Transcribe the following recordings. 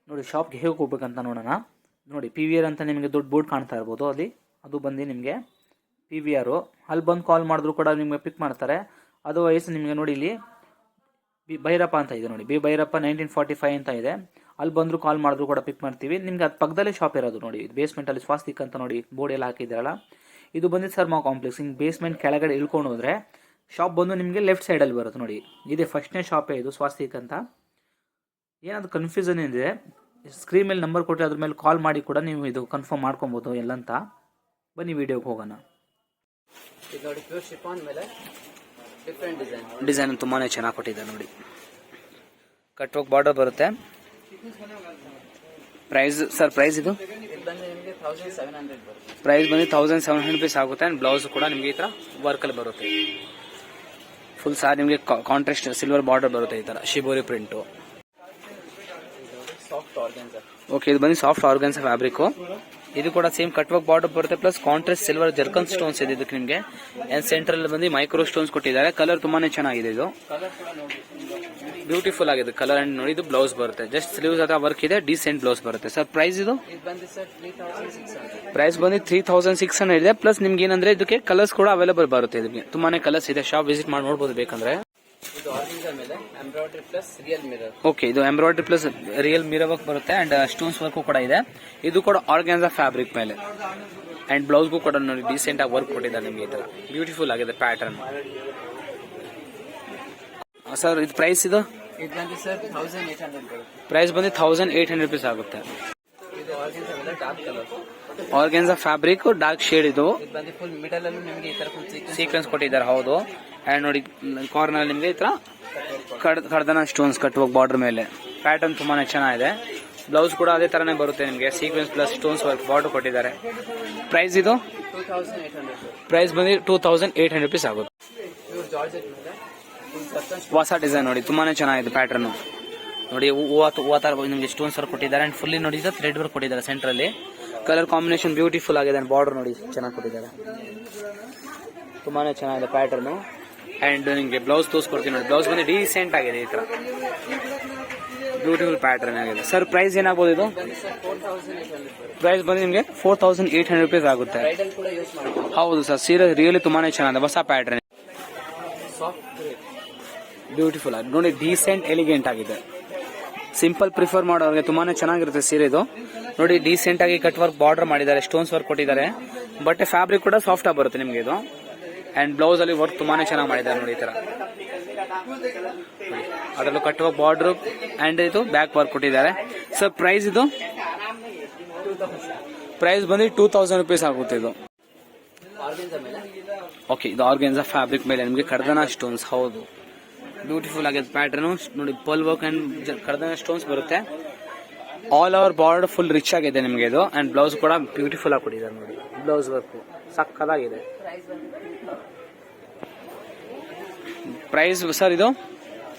ನೋಡಿ ಶಾಪ್ಗೆ ಹೇಗೆ ಹೋಗ್ಬೇಕಂತ ನೋಡೋಣ. ನೋಡಿ PVR ಅಂತ ನಿಮಗೆ ದೊಡ್ಡ ಬೋರ್ಡ್ ಕಾಣ್ತಾ ಇರ್ಬೋದು, ಅದು ಬಂದು ನಿಮಗೆ PVR. ಅಲ್ಲಿ ಬಂದು ಕಾಲ್ ಮಾಡಿದ್ರು ಕೂಡ ನಿಮಗೆ ಪಿಕ್ ಮಾಡ್ತಾರೆ. ಅದರ್ವೈಸ್ ನಿಮಗೆ ನೋಡಿ ಇಲ್ಲಿ ಭೈರಪ್ಪ ಅಂತ ಇದೆ ನೋಡಿ, ಭೈರಪ್ಪ 1945 ಅಂತ ಇದೆ. ಅಲ್ಲಿ ಬಂದರೂ ಕಾಲ್ ಮಾಡಿದ್ರು ಕೂಡ ಪಿಕ್ ಮಾಡ್ತೀವಿ. ನಿಮ್ಗೆ ಅದು ಪಕ್ಕದಲ್ಲೇ ಶಾಪ್ ಇರೋದು ನೋಡಿ, ಬೇಸ್ಮೆಂಟಲ್ಲಿ ಸ್ವಾಸ್ತಿಕ್ ಅಂತ ನೋಡಿ ಬೋರ್ಡ್ ಎಲ್ಲ ಹಾಕಿದ್ದಾರಲ್ಲ, ಇದು ಬಂದು ಸರ್ಮಾ ಕಾಂಪ್ಲೆಕ್ಸ್. ಹಿಂಗೆ ಬೇಸ್ಮೆಂಟ್ ಕೆಳಗಡೆ ಇಳ್ಕೊಂಡು ಹೋದ್ರೆ ಶಾಪ್ ಬಂದು ನಿಮಗೆ ಲೆಫ್ಟ್ ಸೈಡಲ್ಲಿ ಬರುತ್ತೆ ನೋಡಿ. ಇದೇ ಫಸ್ಟ್ನೇ ಶಾಪೇ ಇದು, ಸ್ವಾಸ್ತಿಕ್ ಅಂತ. ಏನಾದರೂ ಕನ್ಫ್ಯೂಷನ್ ಇದೆ ಸ್ಕ್ರೀನ್ ಮೇಲೆ ನಂಬರ್ ಕೊಟ್ಟರೆ ಅದ್ರ ಮೇಲೆ ಕಾಲ್ ಮಾಡಿ ಕೂಡ ನೀವು ಇದು ಕನ್ಫರ್ಮ್ ಮಾಡ್ಕೊಬೋದು ಎಲ್ಲಂತ. ಬನ್ನಿ ವಿಡಿಯೋಗೆ ಹೋಗೋಣ. ಇದು ನೋಡಿ ಪ್ಯೂರ್ ಶಿಫಾನ್ ಮೇಲೆ ಡಿಫ್ರೆಂಟ್ ಡಿಸೈನ್ ತುಂಬಾ ಚೆನ್ನಾಗಿ ಕೊಟ್ಟಿದ್ದಾರೆ ನೋಡಿ. ಕಟ್ ವರ್ಕ್ ಬಾರ್ಡರ್ ಬರುತ್ತೆ. ಪ್ರೈಸ್ ಸರ್, ಪ್ರೈಸ್ ಇದು ಬಂದು ನಿಮಗೆ 1700 ಬರುತ್ತೆ. ಪ್ರೈಸ್ ಬಂದು 1700 ರೂಪೀಸ್ ಆಗುತ್ತೆ. ಆ್ಯಂಡ್ ಬ್ಲೌಸ್ ಕೂಡ ನಿಮಗೆ ಈ ಥರ ವರ್ಕಲ್ಲಿ ಬರುತ್ತೆ. ಫುಲ್ ಸಾರಿ ನಿಮಗೆ ಕಾಂಟ್ರಾಸ್ಟ್ ಸಿಲ್ವರ್ ಬಾರ್ಡರ್ ಬರುತ್ತೆ, ಈ ಥರ shibori print. Soft organza. Okay, ಇದು ಬಂದು ಸಾಫ್ಟ್ ಆರ್ಗನ್ಸಾ ಫ್ಯಾಬ್ರಿಕ್. ಇದು ಕೂಡ ಸೇಮ್ ಕಟ್ ವರ್ಕ್ ಬಾರ್ಡರ್ ಬರುತ್ತೆ, ಪ್ಲಸ್ ಕಾಂಟ್ರಾಸ್ಟ್ ಸಿಲ್ವರ್ ಜರ್ಕನ್ ಸ್ಟೋನ್ಸ್ ಇದೆ ಇದಕ್ಕೆ ನಿಮಗೆ. ಸೆಂಟ್ರಲ್ ಬಂದು ಮೈಕ್ರೋ ಸ್ಟೋನ್ಸ್ ಕೊಟ್ಟಿದ್ದಾರೆ. ಕಲರ್ ತುಂಬಾನೇ ಚೆನ್ನಾಗಿದೆ. ಇದು ಕಲರ್ ಕೂಡ ನೋಡಿ ಬ್ಯೂಟಿಫುಲ್ ಆಗಿದೆ ಕಲರ್. ಅಂಡ್ ನೋಡಿ ಇದು ಬ್ಲೌಸ್ ಬರುತ್ತೆ, ಜಸ್ಟ್ ಸ್ಲೀವ್ಸ್ ಅಥವಾ ವರ್ಕ್ ಇದೆ, ಡೀಸೆಂಟ್ ಬ್ಲೌಸ್ ಬರುತ್ತೆ. ಸರ್ ಪ್ರೈಸ್ ಇದು ಬಂದು ಸರ್ 3600. ಪ್ರೈಸ್ ಬಂದು 3600 ಇದೆ. ಪ್ಲಸ್ ನಿಮ್ಗೆ ಏನಂದ್ರೆ ಇದಕ್ಕೆ ಕಲರ್ಸ್ ಕೂಡ ಅವೈಲೇಬಲ್ ಬರುತ್ತೆ. ಇದಕ್ಕೆ ತುಂಬಾನೇ ಕಲರ್ಸ್ ಇದೆ, ಶಾಪ್ ವಿಸಿಟ್ ಮಾಡಿ ನೋಡಬಹುದು ಬೇಕಂದ್ರೆ. ಇದು ಆರ್ಗನ್ಸಾ ಮೇಲೆ embroidery plus real mirror. Okay, ಇದು embroidery plus real mirror work ಬರುತ್ತೆ. ಅಂಡ್ ಸ್ಟೋನ್ಸ್ ವರ್ಕ್ ಕೂಡ ಇದೆ. ಇದು ಕೂಡ ಆರ್ಗಾನ್ಸಾ ಫ್ಯಾಬ್ರಿಕ್ ಮೇಲೆ. ಅಂಡ್ ಬ್ಲೌಸ್ಗೂ ಕೂಡ ನೋಡಿ ಡೀಸೆಂಟ್ ಆಗಿ ವರ್ಕ್ ಕೊಟ್ಟಿದ್ದಾರೆ ನಿಮಗೆ. ಈ ತರ ಬ್ಯೂಟಿಫುಲ್ ಆಗಿದೆ ಪ್ಯಾಟರ್ನ್. ಸರ್ ಇದು ಪ್ರೈಸ್ ಇದು ಬಂದು ಸರ್ 1800 ಬರುತ್ತೆ. ಪ್ರೈಸ್ ಬಂದು 1800 ರೂಪೀಸ್ ಆಗುತ್ತೆ. ಇದು ಆರ್ಗನ್ಸಾ ಮೇಲೆ dark colour organza fabric dark shade. ಇದು ಬಂದು ಫುಲ್ ಮಿಡಲ್ ಅಲ್ಲೂ ನಿಮಗೆ ಈ ತರ ಫುಲ್ ಸೀಕ್ವೆನ್ಸ್ ಕೊಟ್ಟಿದ್ದಾರೆ. ಹೌದು. ಅಂಡ್ ನೋಡಿ ಕಾರ್ನರ್ ನಿಮಗೆ ಈ ತರ ಕಡ್ದನ ಸ್ಟೋನ್ಸ್ ಕಟ್ಟುವ ಬಾರ್ಡರ್ ಮೇಲೆ. ಪ್ಯಾಟರ್ನ್ ತುಂಬಾನೇ ಚೆನ್ನಾಗಿದೆ. ಬ್ಲೌಸ್ ಕೂಡ ಅದೇ ತರನೇ ಬರುತ್ತೆ ನಿಮಗೆ, sequence plus stones work border ಕೊಟ್ಟಿದ್ದಾರೆ. ಪ್ರೈಸ್ ಇದು 2800. ಪ್ರೈಸ್ ಬಂದು 2800 ರೂಪೀಸ್ ಆಗುತ್ತೆ. ಇದು ಜಾರ್ಜೆಟ್ ಮೇಲೆ ಹೊಸ ಡಿಸೈನ್ ನೋಡಿ, ತುಂಬಾನೇ ಚೆನ್ನಾಗಿದೆ ಪ್ಯಾಟರ್ನ್. ನೋಡಿ ಹೂವ ತರ ನಿಮಗೆ ಸ್ಟೋನ್ಸ್ ವರ್ಕ್ ಕೊಟ್ಟಿದ್ದಾರೆ. ಅಂಡ್ ಫುಲ್ಲಿ ನೋಡಿ ಥ್ರೆಡ್ ವರ್ಕ್ ಕೊಟ್ಟಿದ್ದಾರೆ ಸೆಂಟ್ರಲ್ಲಿ. ಕಲರ್ ಕಾಂಬಿನೇಷನ್ ಬ್ಯೂಟಿಫುಲ್ ಆಗಿದೆ. ಅಂಡ್ ಬಾರ್ಡರ್ ನೋಡಿ ಚೆನ್ನಾಗಿ ಕೊಟ್ಟಿದ್ದಾರೆ, ತುಂಬಾನೇ ಚೆನ್ನಾಗಿದೆ ಪ್ಯಾಟರ್ನ್. ಅಂಡ್ ನಿಮಗೆ ಬ್ಲೌಸ್ ತೋರಿಸ್ಕೊಡ್ತೀನಿ ನೋಡಿ. ಬ್ಲೌಸ್ ಬಂದು ಡೀಸೆಂಟ್ ಆಗಿದೆ, ಈ ತರ ಬ್ಯೂಟಿಫುಲ್ ಪ್ಯಾಟರ್ನ್ ಆಗಿದೆ. ಸರ್ ಪ್ರೈಸ್ ಏನಾಗಬಹುದು ಇದು? ಪ್ರೈಸ್ ಬಂದು ನಿಮಗೆ 4800 ರೂಪೀಸ್ ಆಗುತ್ತೆ. ಹೌದು ಸರ್, ಸೀರೆ ರಿಯಲಿ ತುಂಬಾನೇ ಚೆನ್ನಾಗಿದೆ, ಹೊಸ ಪ್ಯಾಟರ್ನ್. ಬ್ಯೂಟಿಫುಲ್ ಆಗಿ ನೋಡಿ, ಡೀಸೆಂಟ್ ಎಲಿಗೆಂಟ್ ಆಗಿದೆ. ಸಿಂಪಲ್ ಪ್ರಿಫರ್ ಮಾಡೋರಿಗೆ ತುಂಬಾನೇ ಚೆನ್ನಾಗಿರುತ್ತೆ ಸೀರೆ ಇದು. ನೋಡಿ ಡೀಸೆಂಟ್ ಆಗಿ ಕಟ್ ವರ್ಕ್ ಬಾರ್ಡರ್ ಮಾಡಿದ್ದಾರೆ, ಸ್ಟೋನ್ಸ್ ವರ್ಕ್ ಕೊಟ್ಟಿದ್ದಾರೆ. ಬಟ್ ಫ್ಯಾಬ್ರಿಕ್ ಕೂಡ ಸಾಫ್ಟ್ ಆಗಿ ಬರುತ್ತೆ ನಿಮಗೆ ಇದು. ಅಂಡ್ ಬ್ಲೌಸ್ ಅಲ್ಲಿ ವರ್ಕ್ ತುಂಬಾನೇ ಚೆನ್ನಾಗಿ ಮಾಡಿದ್ದಾರೆ ನೋಡಿ, ಈ ತರ ಅದರಲ್ಲೂ ಕಟ್ ವರ್ಕ್ ಬಾರ್ಡರ್ ಅಂಡ್ ಇದು ಬ್ಯಾಕ್ ವರ್ಕ್ ಕೊಟ್ಟಿದ್ದಾರೆ. ಸರ್ ಪ್ರೈಸ್ ಇದು ಪ್ರೈಸ್ ಬಂದು 2000 ರೂಪೀಸ್ ಆಗುತ್ತೆ ಇದು. ಓಕೆ, ಇದು ಆರ್ಗನ್ಸಾ ಫ್ಯಾಬ್ರಿಕ್ ಮೇಲೆ ನಿಮಗೆ ಕಡ್ದನ ಸ್ಟೋನ್ಸ್. ಹೌದು, ಬ್ಯೂಟಿಫುಲ್ ಆಗಿದೆ ಪ್ಯಾಟರ್ನ್ ನೋಡಿ. ಪಲ್ ವರ್ಕ್ ಅಂಡ್ ಕಡ್ದನ ಸ್ಟೋನ್ಸ್ ಬರುತ್ತೆ. All over border full rich ಆಗಿದೆ ನಿಮಗೆ ಇದು. ಅಂಡ್ ಬ್ಲೌಸ್ ಕೂಡ ಬ್ಯೂಟಿಫುಲ್ ಆಗಿ ಕೊಟ್ಟಿದ್ದಾರೆ ನೋಡಿ, ಬ್ಲೌಸ್ ವರ್ಕ್ ಸಕ್ಕದಾಗಿದೆ. ಪ್ರೈಸ್ ಸರ್ ಇದು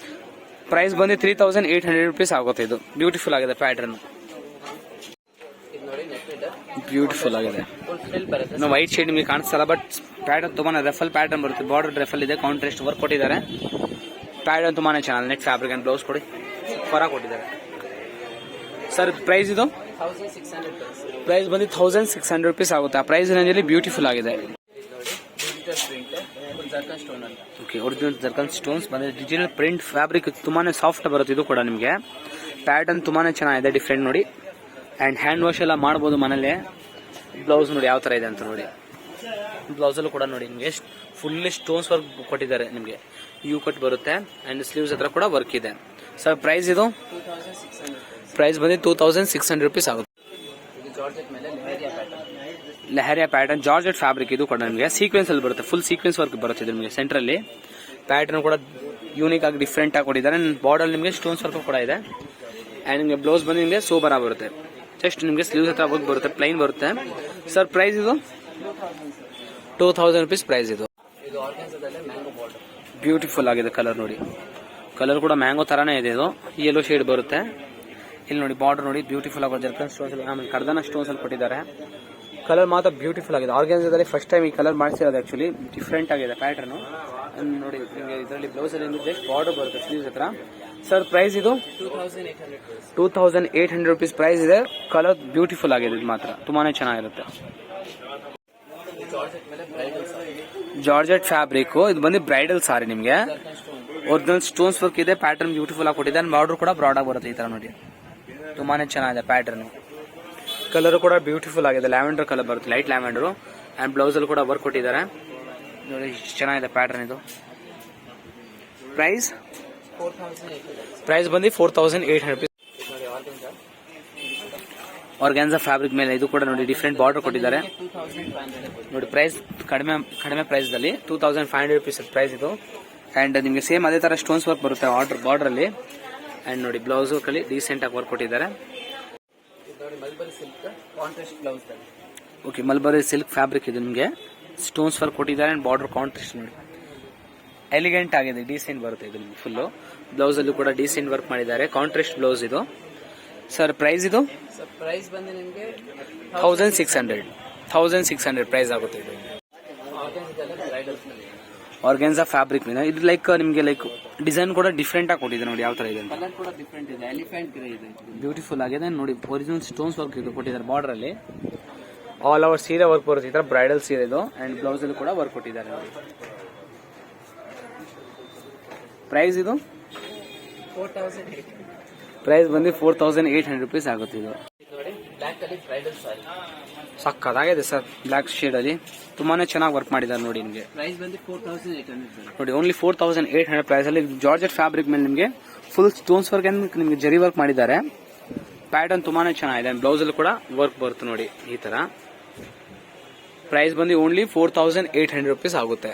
ಪ್ರೈಸ್ ಬಂದು 3800 ರೂಪೀಸ್ ಆಗುತ್ತೆ. ಇದು ಬ್ಯೂಟಿಫುಲ್ ಆಗಿದೆ ಪ್ಯಾಟರ್ನ್, ಬ್ಯೂಟಿಫುಲ್ ಆಗಿದೆ. ವೈಟ್ ಶೇಡ್ ನಿಮಗೆ ಕಾಣಿಸ್ತಲ್ಲ, ಬಟ್ ಪ್ಯಾಟರ್ನ್ ತುಂಬಾ ರೆಫಲ್ ಪ್ಯಾಟರ್ನ್ ಬರುತ್ತೆ. ಬಾರ್ಡರ್ ರೆಫಲ್ ಇದೆ, ಕಾಂಟ್ರಾಸ್ಟ್ ವರ್ಕ್ ಕೊಟ್ಟಿದ್ದಾರೆ. ಪ್ಯಾಟರ್ನ್ ತುಂಬಾನೇ ಚೆನ್ನಾಗಿದೆ. ನೆಟ್ ಫ್ಯಾಬ್ರಿಕ್ ಅಂಡ್ ಬ್ಲೌಸ್ ಕೊಡಿ ಹೊರ ಕೊಟ್ಟಿದ್ದಾರೆ. ಸರ್ ಪ್ರೈಸ್ ಇದು ಪ್ರೈಸ್ ಬಂದು 1600 ರೂಪೀಸ್ ಆಗುತ್ತೆ. ಆ ಪ್ರೈಸ್ ರೇಂಜಲ್ಲಿ ಬ್ಯೂಟಿಫುಲ್ ಆಗಿದೆ. ಓಕೆ, ಒರಿಜಿನಲ್ ಜರ್ಕನ್ ಸ್ಟೋನ್ಸ್ ಬಂದ್ರೆ ಡಿಜಿಟಲ್ ಪ್ರಿಂಟ್ ಫ್ಯಾಬ್ರಿಕ್ ತುಂಬಾನೇ ಸಾಫ್ಟ್ ಬರುತ್ತೆ. ಇದು ಕೂಡ ನಿಮಗೆ ಪ್ಯಾಟರ್ನ್ ತುಂಬಾನೇ ಚೆನ್ನಾಗಿದೆ, ಡಿಫ್ರೆಂಟ್ ನೋಡಿ. ಅಂಡ್ ಹ್ಯಾಂಡ್ ವಾಶ್ ಎಲ್ಲ ಮಾಡಬಹುದು ಮನೇಲಿ. ಬ್ಲೌಸ್ ನೋಡಿ ಯಾವ ತರ ಇದೆ ಅಂತ ನೋಡಿ. ಬ್ಲೌಸ್ ಅಲ್ಲೂ ಕೂಡ ನೋಡಿ ನಿಮಗೆ ಫುಲ್ಲಿ ಸ್ಟೋನ್ಸ್ ವರ್ಕ್ ಕೊಟ್ಟಿದ್ದಾರೆ. ನಿಮಗೆ ಯು ಕಟ್ ಬರುತ್ತೆ ಅಂಡ್ ಸ್ಲೀವ್ಸ್ ಹತ್ರ ಕೂಡ ವರ್ಕ್ ಇದೆ. ಸರ್ ಪ್ರೈಸ್ ಇದು ಪ್ರೈಸ್ ಬಂದು 2600 ರೂಪೀಸ್ ಆಗುತ್ತೆ. Leheriya pattern georgette fabric. ಇದು ಕೂಡ ನಿಮಗೆ ಸೀಕ್ವೆನ್ಸ್ ಅಲ್ಲಿ ಬರುತ್ತೆ, ಫುಲ್ ಸೀಕ್ವೆನ್ಸ್ ವರ್ಕ್ ಬರುತ್ತೆ ನಿಮಗೆ. ಸೆಂಟ್ರಲ್ಲಿ ಪ್ಯಾಟರ್ನ್ ಕೂಡ ಯೂನಿಕ್ ಆಗಿ ಡಿಫ್ರೆಂಟ್ ಆಗಿ ಕೊಟ್ಟಿದ್ದಾರೆ. ಬಾರ್ಡರ್ ನಿಮಗೆ ಸ್ಟೋನ್ಸ್ ವರ್ಕ್ ಕೂಡ ಇದೆ. ಅಂಡ್ ನಿಮಗೆ ಬ್ಲೌಸ್ ಬಂದು ನಿಮಗೆ ಸೋಬರ್ ಆಗಿ ಬರುತ್ತೆ. ಜಸ್ಟ್ ನಿಮಗೆ ಸ್ಲೀವ್ಸ್ ಹತ್ರ ವರ್ಕ್ ಬರುತ್ತೆ, ಪ್ಲೈನ್ ಬರುತ್ತೆ. ಸರ್ ಪ್ರೈಸ್ ಇದು 2000 ರೂಪೀಸ್ ಪ್ರೈಸ್. ಇದು ಬ್ಯೂಟಿಫುಲ್ ಆಗಿದೆ ಕಲರ್ ನೋಡಿ. ಕಲರ್ ಕೂಡ ಮ್ಯಾಂಗೋ ತರಾನೇ ಇದೆ. ಇದು ಯೆಲ್ಲೋ ಶೇಡ್ ಬರುತ್ತೆ. ಇಲ್ಲಿ ನೋಡಿ ಬಾರ್ಡರ್ ನೋಡಿ ಬ್ಯೂಟಿಫುಲ್ ಆಗಿ ಜರ್ಕನ್ ಸ್ಟೋನ್ಸ್ ಆಮೇಲೆ ಕರ್ದನ ಸ್ಟೋನ್ಸ್ ಅಲ್ಲಿ ಕೊಟ್ಟಿದ್ದಾರೆ. ಕಲರ್ ಮಾತ್ರ ಬ್ಯೂಟಿಫುಲ್ ಆಗಿದೆ. ಆರ್ಗನ್ಸಾದಲ್ಲಿ ಫಸ್ಟ್ ಟೈಮ್ ಈ ಕಲರ್ ಮಾಡಿಸಿರೋದು. ಆಕ್ಚುಲಿ ಡಿಫ್ರೆಂಟ್ ಆಗಿದೆ ಪ್ಯಾಟರ್ನ್ ನೋಡಿ. ನಿಮಗೆ ಇದರಲ್ಲಿ ಬ್ಲೌಸ್ ಅಲ್ಲಿ ಜಸ್ಟ್ ಬಾರ್ಡರ್ ಬರುತ್ತೆ ಸ್ಲೀವ್ಸ್ ಹತ್ರ. ಸರ್ ಪ್ರೈಸ್ ಇದು 2800 rupees. 2800 rupees ಪ್ರೈಸ್ ಇದೆ. ಕಲರ್ ಬ್ಯೂಟಿಫುಲ್ ಆಗಿದೆ, ಇದು ಮಾತ್ರ ತುಂಬಾನೇ ಚೆನ್ನಾಗಿರುತ್ತೆ. ಜಾರ್ಜೆಟ್ ಮೇಲೆ ಬ್ರೈಡಲ್ ಸಾರಿ. ಜಾರ್ಜೆಟ್ ಫ್ಯಾಬ್ರಿಕ್ ಇದು ಬಂದು ಬ್ರೈಡಲ್ ಸಾರಿ. ನಿಮಗೆ ಒರಿಜಿನಲ್ ಸ್ಟೋನ್ಸ್ ವರ್ಕ್ ಇದೆ, ಪ್ಯಾಟರ್ನ್ ಬ್ಯೂಟಿಫುಲ್ ಆಗಿ ಕೊಟ್ಟಿದೆ. ಬಾರ್ಡರ್ ಕೂಡ ಬ್ರಾಡ್ ಆಗಿ ಬರುತ್ತೆ ಈ ತರ ನೋಡಿ, ತುಂಬಾನೇ ಚೆನ್ನಾಗಿದೆ ಪ್ಯಾಟರ್ನ್. ಕಲರ್ ಕೂಡ ಬ್ಯೂಟಿಫುಲ್ ಆಗಿದೆ, ಲ್ಯಾವೆಂಡರ್ ಕಲರ್ ಬರುತ್ತೆ, ಲೈಟ್ ಲ್ಯಾವೆಂಡರ್. ಅಂಡ್ ಬ್ಲೌಸ್ ಅಲ್ಲಿ ಕೂಡ ವರ್ಕ್ ಕೊಟ್ಟಿದ್ದಾರೆ ನೋಡಿ, ಇಷ್ಟು ಚೆನ್ನಾಗಿದೆ ಪ್ಯಾಟರ್ನ್. ಇದು ಪ್ರೈಸ್ 4800. ಪ್ರೈಸ್ ಬಂದು 4800 rupees. ನೋಡಿ ಆರ್ಗನ್ಜಾ ಆರ್ಗ್ಯಾನ್ಸಾ ಫ್ಯಾಬ್ರಿಕ್ ಮೇಲೆ ಇದು ಕೂಡ ನೋಡಿ ಡಿಫ್ರೆಂಟ್ ಬಾರ್ಡರ್ ಕೊಟ್ಟಿದ್ದಾರೆ 2500 ನೋಡಿ. ಪ್ರೈಸ್ ಕಡಿಮೆ ಪ್ರೈಸ್ ಅಲ್ಲಿ 2500 rupees ಪ್ರೈಸ್ ಇದು. ಅಂಡ್ ನಿಮಗೆ ಸೇಮ್ ಅದೇ ತರ ಸ್ಟೋನ್ಸ್ ವರ್ಕ್ ಬರುತ್ತೆ ಬಾರ್ಡರ್ ಅಲ್ಲಿ. ಅಂಡ್ ನೋಡಿ ಬ್ಲೌಸ್ ವರ್ಕ್ ಅಲ್ಲಿ ಡೀಸೆಂಟ್ ಆಗಿ ವರ್ಕ್ ಕೊಟ್ಟಿದ್ದಾರೆ. ನೋಡಿ ಮಲ್ಬರಿ ಸಿಲ್ಕ್ ಕಾಂಟ್ರಾಸ್ಟ್ ಬ್ಲೌಸ್ ಅಲ್ಲಿ. ಓಕೆ, ಮಲ್ಬರಿ ಸಿಲ್ಕ್ ಫ್ಯಾಬ್ರಿಕ್ ಇದು. ನಿಮಗೆ ಸ್ಟೋನ್ಸ್ ವರ್ಕ್ ಕೊಟ್ಟಿದ್ದಾರೆ ಅಂಡ್ ಬಾರ್ಡರ್ ಕಾಂಟ್ರಾಸ್ಟ್ ನೋಡಿ ಎಲಿಗೆಂಟ್ ಆಗಿದೆ, ಡೀಸೆಂಟ್ ಬರುತ್ತೆ ಇದು ನಿಮಗೆ. ಫುಲ್ ಬ್ಲೌಸ್ ಅಲ್ಲಿ ಕೂಡ ಡೀಸೆಂಟ್ ವರ್ಕ್ ಮಾಡಿದ್ದಾರೆ, ಕಾಂಟ್ರಾಸ್ಟ್ ಬ್ಲೌಸ್ ಇದು. ಸರ್ ಪ್ರೈಸ್ ಇದು ಸರ್ ಪ್ರೈಸ್ ಬಂದು ನಿಮಗೆ 1600 ಪ್ರೈಸ್ ಆಗುತ್ತೆ ಇದು. ಆರ್ಗನ್ಜಾದಲ್ಲಿ ಬ್ರೈಡಲ್ಸ್ ಮೇಲೆ ಆರ್ಗ್ಯಾನ್ಸಾ ಫ್ಯಾಬ್ರಿಕ್ ಮೇಲೆ ಇದು ನಿಮಗೆ ಡಿಸೈನ್ ಕೂಡ ಡಿಫ್ರೆಂಟ್ ಆಗಿ ಕೊಟ್ಟಿದೆ ನೋಡಿ, ಯಾವ ತರ ಇದೆ ಅಂತ. ಕಲರ್ ಕೂಡ ಡಿಫ್ರೆಂಟ್ ಇದೆ, ಎಲಿಫೆಂಟ್ ಗ್ರೇ ಇದೆ. ಬ್ಯೂಟಿಫುಲ್ ಆಗಿದೆ ನೋಡಿ. ಒರಿಜಿನಲ್ ಸ್ಟೋನ್ಸ್ ವರ್ಕ್ ಇದು ಕೊಟ್ಟಿದ್ದಾರೆ ಬಾರ್ಡರ್ ಅಲ್ಲಿ. ಆಲ್ ಓವರ್ ಸೀರೆ ವರ್ಕ್ ಬರುತ್ತೆ ಈ ತರ, ಬ್ರೈಡಲ್ ಸೀರೆ ಇದು. ಅಂಡ್ ಬ್ಲೌಸ್ ಅಲ್ಲಿ ಕೂಡ ವರ್ಕ್ ಕೊಟ್ಟಿದ್ದಾರೆ ನೋಡಿ. ಪ್ರೈಸ್ ಇದು 4800. ಪ್ರೈಸ್ ಬಂದು 4800 rupees ಆಗುತ್ತೆ ಇದು. ನೋಡಿ ಬ್ಲಾಕ್ ಅಲ್ಲಿ ಬ್ರೈಡಲ್ ಸಾರಿ. ಸಕ್ಕತ್ತಾಗಿದೆ ಸರ್, ಬ್ಲಾಕ್ ಶೇಡ್ ಅಲ್ಲಿ ತುಂಬಾನೇ ಚೆನ್ನಾಗಿ ವರ್ಕ್ ಮಾಡಿದ್ದಾರೆ ನೋಡಿ. ನಿಮಗೆ ಪ್ರೈಸ್ ಬಂದು 4800 ಸರ್. ನೋಡಿ ಓನ್ಲಿ 4800 ಪ್ರೈಸ್ ಅಲ್ಲಿ ಜಾರ್ಜೆಟ್ ಫ್ಯಾಬ್ರಿಕ್ ಮೇಲೆ ನಿಮಗೆ ಫುಲ್ ಸ್ಟೋನ್ಸ್ ವರ್ಕ್ ನಿಮಗೆ ಜರಿ ವರ್ಕ್ ಮಾಡಿದ್ದಾರೆ. ಪ್ಯಾಟರ್ನ್ ತುಂಬಾನೇ ಚೆನ್ನಾಗಿದೆ. ಬ್ಲೌಸ್ ಅಲ್ಲಿ ಕೂಡ ವರ್ಕ್ ಬರುತ್ತೆ ನೋಡಿ ಈ ತರ. ಪ್ರೈಸ್ ಬಂದು ಓನ್ಲಿ 4800 rupees ಆಗುತ್ತೆ.